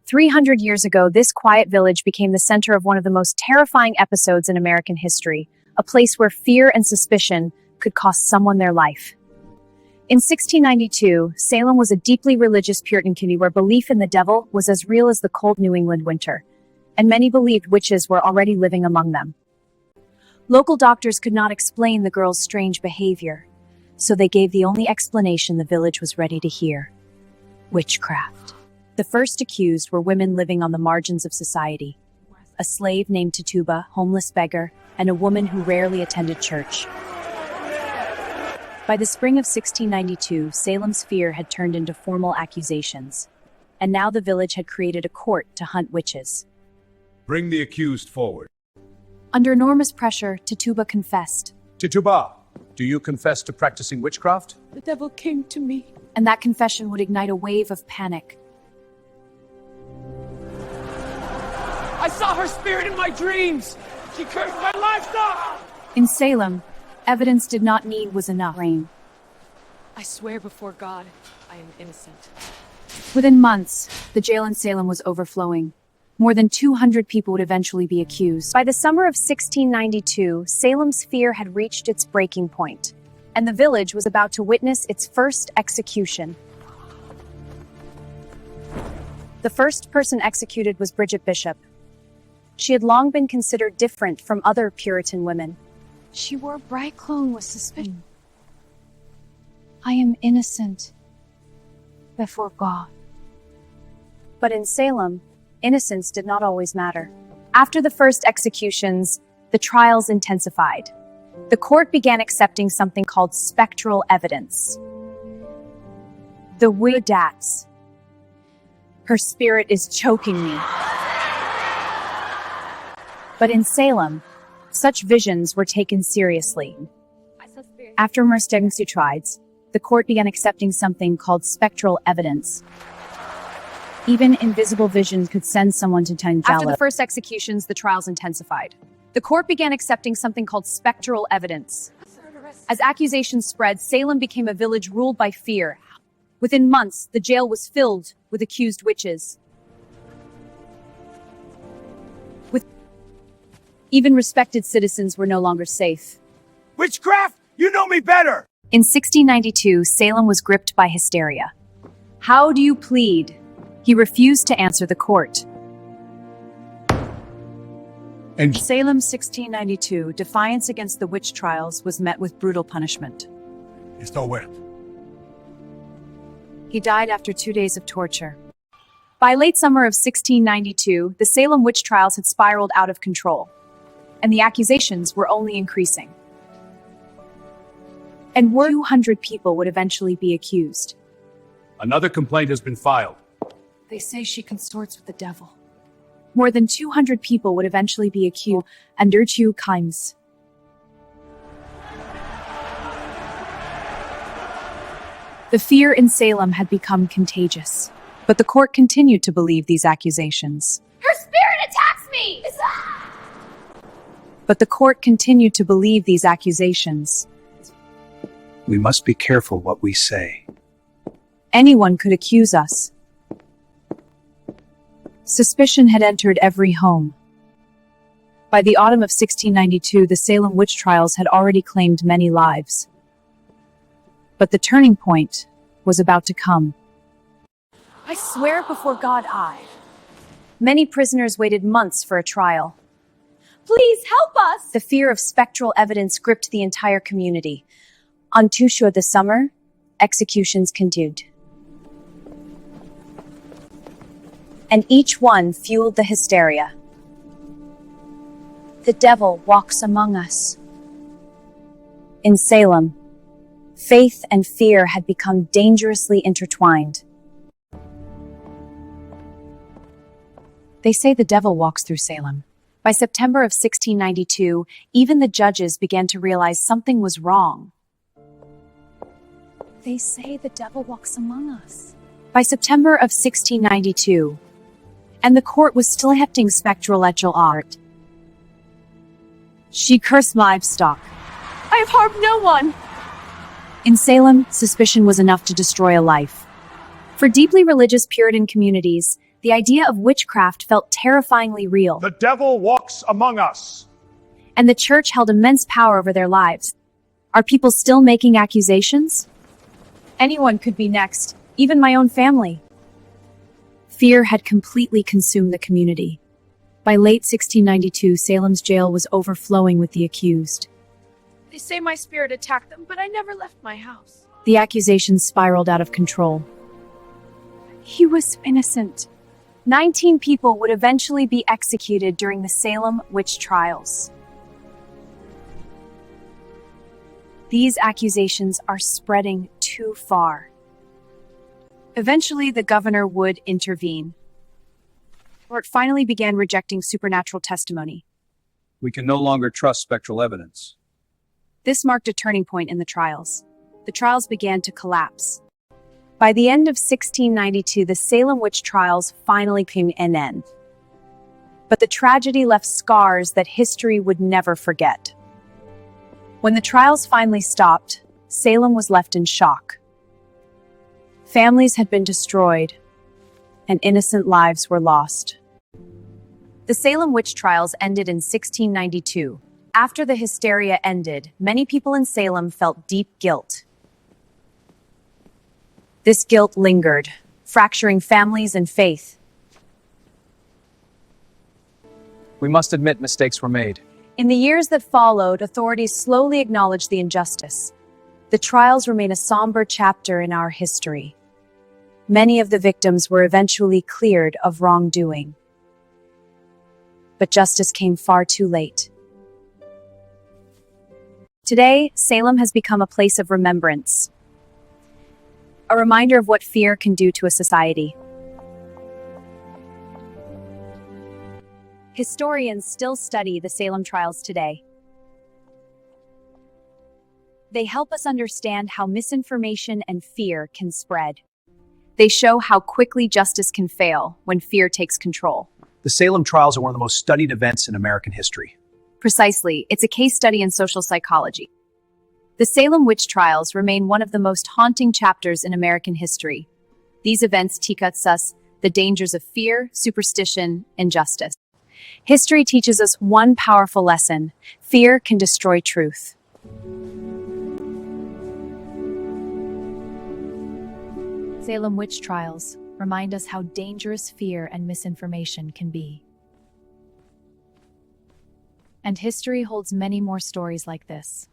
300 years ago, this quiet village became the center of one of the most terrifying episodes in American history, a place where fear and suspicion could cost someone their life. In 1692, Salem was a deeply religious Puritan community where belief in the devil was as real as the cold New England winter, and many believed witches were already living among them. Local doctors could not explain the girl's strange behavior, so they gave the only explanation the village was ready to hear: witchcraft. The first accused were women living on the margins of society: a slave named Tituba, homeless beggar, and a woman who rarely attended church. By the spring of 1692, Salem's fear had turned into formal accusations, and now the village had created a court to hunt witches. Bring the accused forward. Under enormous pressure, Tituba confessed. Tituba, do you confess to practicing witchcraft? The devil came to me. And that confession would ignite a wave of panic. I saw her spirit in my dreams. She cursed my livestock. In Salem, evidence did not need was enough. I swear before God, I am innocent. Within months, the jail in Salem was overflowing. More than 200 people would eventually be accused. By the summer of 1692, Salem's fear had reached its breaking point, and the village was about to witness its first execution. The first person executed was Bridget Bishop. She had long been considered different from other Puritan women. She wore a bright cologne with suspicion. I am innocent before God. But in Salem, innocence did not always matter. After the first executions, the trials intensified. The court began accepting something called spectral evidence. The witch. Her spirit is choking me. But in Salem, such visions were taken seriously. After numerous trials, the court began accepting something called spectral evidence. Even invisible visions could send someone to Gallows. After the first executions, the trials intensified. The court began accepting something called spectral evidence. As accusations spread, Salem became a village ruled by fear. Within months, the jail was filled with accused witches. Even respected citizens were no longer safe. Witchcraft? You know me better! In 1692, Salem was gripped by hysteria. How do you plead? He refused to answer the court. And Salem 1692, defiance against the witch trials was met with brutal punishment. Esto wet. He died after 2 days of torture. By late summer of 1692, the Salem witch trials had spiraled out of control, and the accusations were only increasing. And 200 people would eventually be accused. Another complaint has been filed. They say she consorts with the devil. More than 200 people would eventually be accused, and 2 crimes. The fear in Salem had become contagious, but the court continued to believe these accusations. Her spirit attacks me! But the court continued to believe these accusations. We must be careful what we say. Anyone could accuse us. Suspicion had entered every home. By the autumn of 1692, the Salem witch trials had already claimed many lives. But the turning point was about to come. I swear before God, Many prisoners waited months for a trial. Please help us! The fear of spectral evidence gripped the entire community. On Tushu of the summer, executions continued. And each one fueled the hysteria. The devil walks among us. In Salem, faith and fear had become dangerously intertwined. They say the devil walks through Salem. By September of 1692, even the judges began to realize something was wrong. They say the devil walks among us. By September of 1692, and the court was still accepting spectral art. She cursed livestock. I have harmed no one! In Salem, suspicion was enough to destroy a life. For deeply religious Puritan communities, The idea of witchcraft felt terrifyingly real, The devil walks among us. and the church held immense power over their lives. Are people still making accusations? Anyone could be next, even my own family. Fear had completely consumed the community. By late 1692, Salem's jail was overflowing with the accused. They say my spirit attacked them, but I never left my house. The accusations spiraled out of control. He was innocent. 19 people would eventually be executed during the Salem Witch Trials. These accusations are spreading too far. Eventually, the governor would intervene. Court finally began rejecting supernatural testimony. We can no longer trust spectral evidence. This marked a turning point in the trials. The trials began to collapse. By the end of 1692, the Salem Witch Trials finally came to an end. But the tragedy left scars that history would never forget. When the trials finally stopped, Salem was left in shock. Families had been destroyed, and innocent lives were lost. The Salem Witch Trials ended in 1692. After the hysteria ended, many people in Salem felt deep guilt. This guilt lingered, fracturing families and faith. We must admit mistakes were made. In the years that followed, authorities slowly acknowledged the injustice. The trials remain a somber chapter in our history. Many of the victims were eventually cleared of wrongdoing. But justice came far too late. Today, Salem has become a place of remembrance, a reminder of what fear can do to a society. Historians still study the Salem trials today. They help us understand how misinformation and fear can spread. They show how quickly justice can fail when fear takes control. The Salem trials are one of the most studied events in American history. Precisely, it's a case study in social psychology. The Salem Witch Trials remain one of the most haunting chapters in American history. These events teach us the dangers of fear, superstition, and justice. History teaches us one powerful lesson: fear can destroy truth. Salem Witch Trials remind us how dangerous fear and misinformation can be. And history holds many more stories like this.